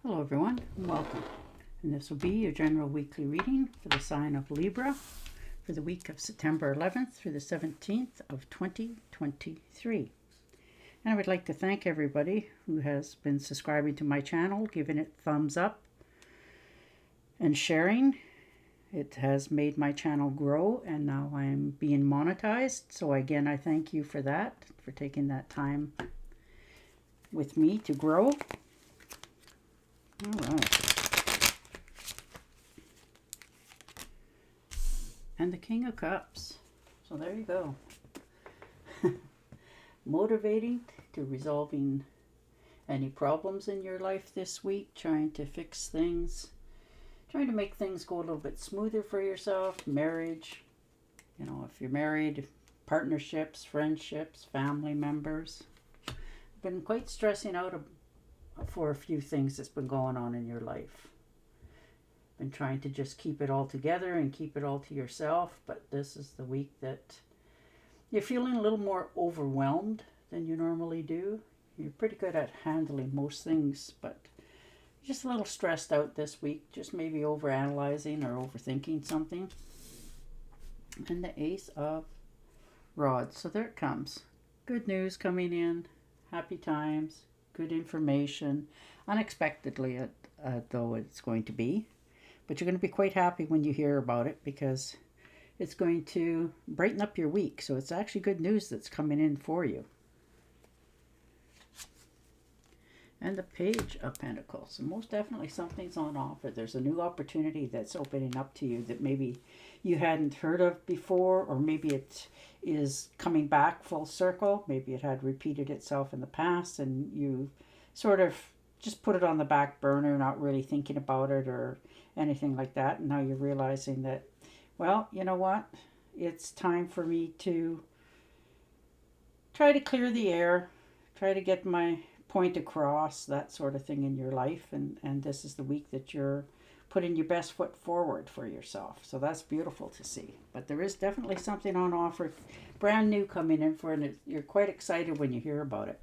Hello everyone, and welcome. And this will be your general weekly reading for the sign of Libra for the week of September 11th through the 17th of 2023. And I would like to thank everybody who has been subscribing to my channel, giving it thumbs up and sharing. It has made my channel grow, and now I'm being monetized. So again, I thank you for that, for taking that time with me to grow. All right. And the King of Cups. So there you go. Motivating to resolving any problems in your life this week, trying to fix things, trying to make things go a little bit smoother for yourself, marriage, if you're married, partnerships, friendships, family members. Been quite stressing out for a few things that's been going on in your life. Been trying to just keep it all together and keep it all to yourself, but this is the week that you're feeling a little more overwhelmed than you normally do. You're pretty good at handling most things, but you're just a little stressed out this week, just maybe overanalyzing or overthinking something. And the Ace of Rods. So there it comes. Good news coming in, happy times, good information, unexpectedly though it's going to be. But you're going to be quite happy when you hear about it, because it's going to brighten up your week. So it's actually good news that's coming in for you. And the Page of Pentacles. So most definitely something's on offer. There's a new opportunity that's opening up to you that maybe you hadn't heard of before, or maybe it is coming back full circle. Maybe it had repeated itself in the past and you sort of just put it on the back burner, not really thinking about it or anything like that. And now you're realizing that, well, you know what? It's time for me to try to clear the air, try to get my point across, that sort of thing in your life. And this is the week that you're putting your best foot forward for yourself. So that's beautiful to see. But there is definitely something on offer, brand new coming in for, and you're quite excited when you hear about it.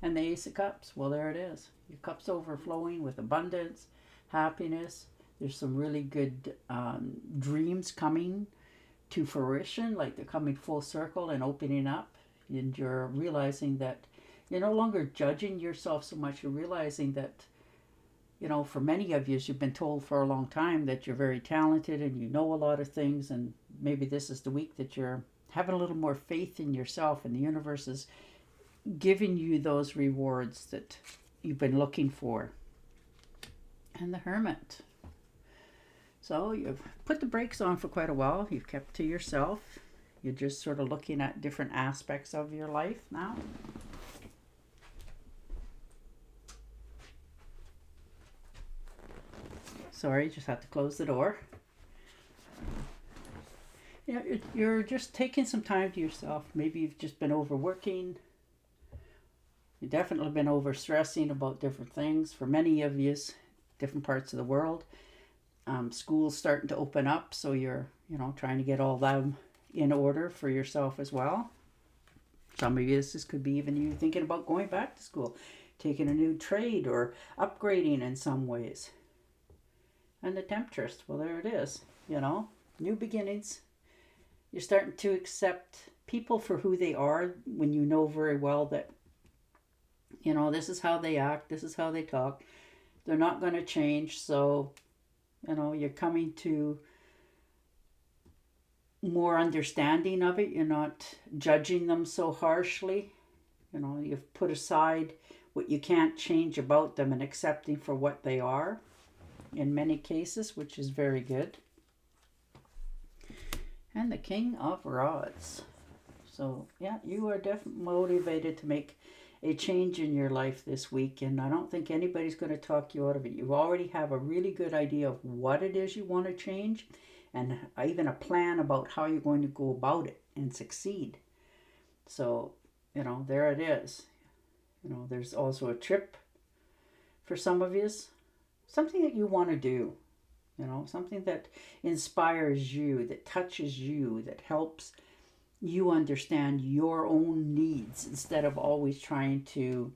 And the Ace of Cups, well, there it is. Your cup's overflowing with abundance, happiness. There's some really good dreams coming to fruition, like they're coming full circle and opening up. And you're realizing that you're no longer judging yourself so much. You're realizing that, for many of you, you've been told for a long time that you're very talented and you know a lot of things. And maybe this is the week that you're having a little more faith in yourself, and the universe is giving you those rewards that you've been looking for. And the Hermit. So you've put the brakes on for quite a while. You've kept to yourself. You're just sort of looking at different aspects of your life now. Sorry, just had to close the door. You're just taking some time to yourself. Maybe you've just been overworking. You've definitely been overstressing about different things. For many of you, different parts of the world, school's starting to open up, so you're, trying to get all them in order for yourself as well. Some of you, this could be even you thinking about going back to school, taking a new trade or upgrading in some ways. And the Temptress, well, there it is, new beginnings. You're starting to accept people for who they are when you know very well that, this is how they act, this is how they talk. They're not going to change. So, you're coming to more understanding of it. You're not judging them so harshly. You've put aside what you can't change about them and accepting for what they are in many cases, which is very good. And the King of Rods. So, yeah, you are definitely motivated to make a change in your life this week, and I don't think anybody's going to talk you out of it. You already have a really good idea of what it is you want to change, and even a plan about how you're going to go about it and succeed. So, there it is. There's also a trip for some of you, something that you want to do, something that inspires you, that touches you, that helps you understand your own needs instead of always trying to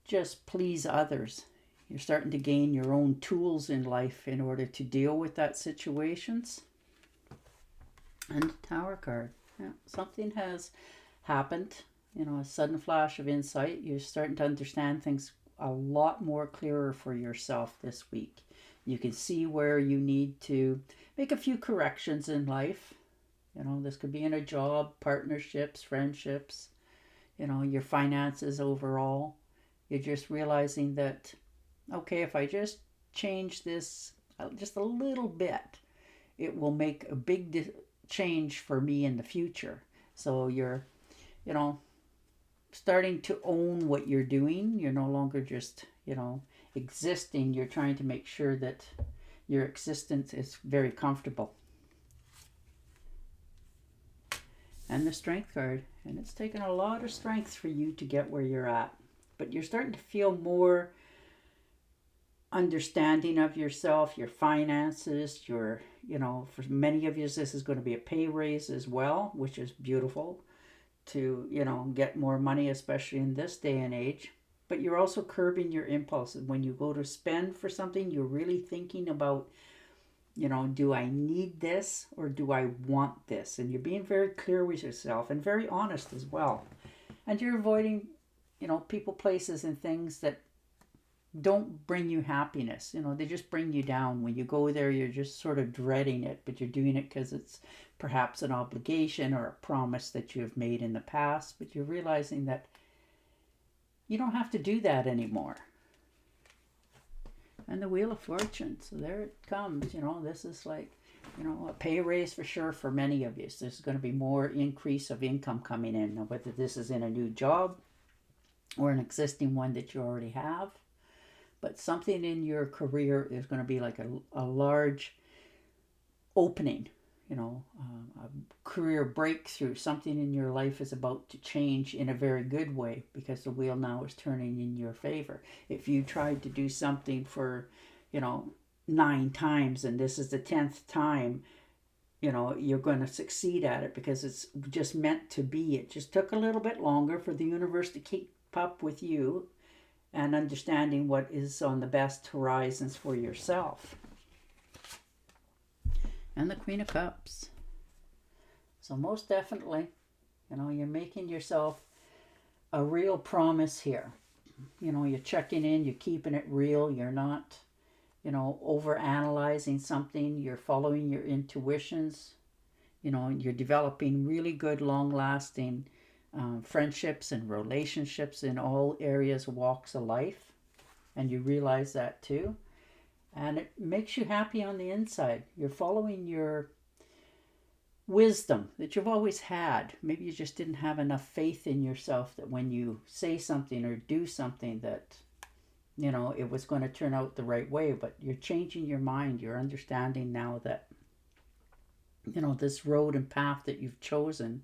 just please others. You're starting to gain your own tools in life in order to deal with that situations. And the Tower card. Yeah, something has happened, a sudden flash of insight. You're starting to understand things a lot more clearer for yourself this week. You can see where you need to make a few corrections in life. This could be in a job, partnerships, friendships, your finances overall. You're just realizing that, okay, if I just change this just a little bit, it will make a big change for me in the future. So you're, starting to own what you're doing. You're no longer just, existing. You're trying to make sure that your existence is very comfortable. And the Strength card. And it's taken a lot of strength for you to get where you're at. But you're starting to feel more understanding of yourself, your finances, for many of you, this is going to be a pay raise as well, which is beautiful to, get more money, especially in this day and age. But you're also curbing your impulses. When you go to spend for something, you're really thinking about, do I need this or do I want this? And you're being very clear with yourself and very honest as well. And you're avoiding, people, places, and things that don't bring you happiness. They just bring you down. When you go there, you're just sort of dreading it, but you're doing it because it's perhaps an obligation or a promise that you have made in the past, but you're realizing that you don't have to do that anymore. And the Wheel of Fortune. So there it comes. This is like, a pay raise for sure for many of you. So there's going to be more increase of income coming in. Now, whether this is in a new job or an existing one that you already have, but something in your career is going to be like a large opening, a career breakthrough. Something in your life is about to change in a very good way because the wheel now is turning in your favor. If you tried to do something for, 9 times and this is the 10th time, you're going to succeed at it because it's just meant to be. It just took a little bit longer for the universe to keep up with you and understanding what is on the best horizons for yourself. And the Queen of Cups. So most definitely, you're making yourself a real promise here. You're checking in, you're keeping it real. You're not, over analyzing something. You're following your intuitions. You're developing really good, long-lasting friendships and relationships in all areas, walks of life. And you realize that too. And it makes you happy on the inside. You're following your wisdom that you've always had. Maybe you just didn't have enough faith in yourself that when you say something or do something that, it was going to turn out the right way. But you're changing your mind. You're understanding now that, this road and path that you've chosen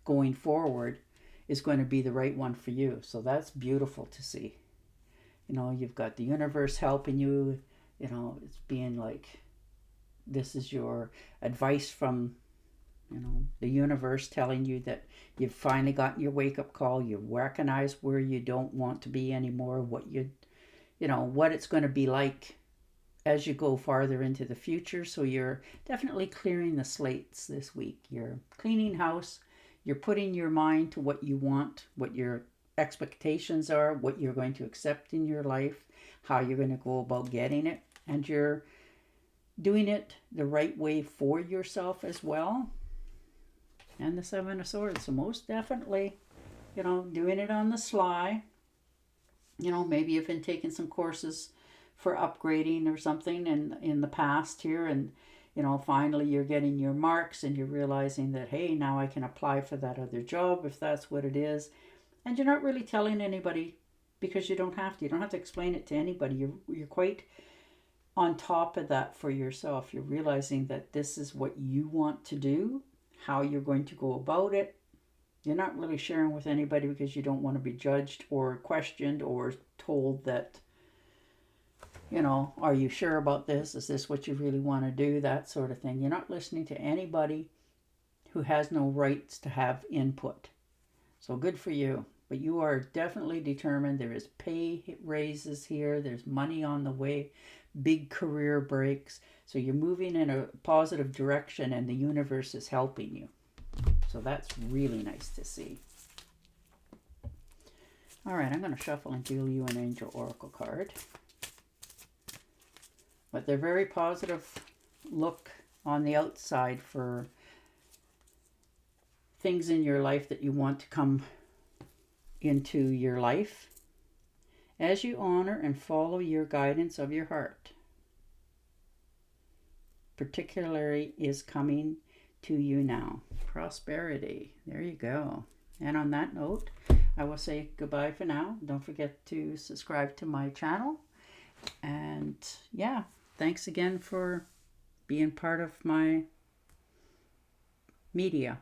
going forward is going to be the right one for you. So that's beautiful to see. You've got the universe helping you. It's being like, this is your advice from, the universe telling you that you've finally gotten your wake-up call. You recognize where you don't want to be anymore, what what it's going to be like as you go farther into the future. So you're definitely clearing the slates this week. You're cleaning house. You're putting your mind to what you want, what your expectations are, what you're going to accept in your life, how you're going to go about getting it, and you're doing it the right way for yourself as well. And the Seven of Swords. So most definitely, doing it on the sly. Maybe you've been taking some courses for upgrading or something in the past here, and finally you're getting your marks and you're realizing that, hey, now I can apply for that other job if that's what it is. And you're not really telling anybody because you don't have to. You don't have to explain it to anybody. You're quite on top of that for yourself. You're realizing that this is what you want to do, how you're going to go about it. You're not really sharing with anybody because you don't want to be judged or questioned or told that, are you sure about this? Is this what you really want to do? That sort of thing. You're not listening to anybody who has no rights to have input. So good for you. But you are definitely determined. There is pay raises here. There's money on the way. Big career breaks. So you're moving in a positive direction and the universe is helping you. So that's really nice to see. All right, I'm going to shuffle and deal you an Angel Oracle card. But they're very positive look on the outside for things in your life that you want to come into your life as you honor and follow your guidance of your heart. Particularly is coming to you now. Prosperity. There you go. And on that note, I will say goodbye for now. Don't forget to subscribe to my channel. And yeah, thanks again for being part of my media.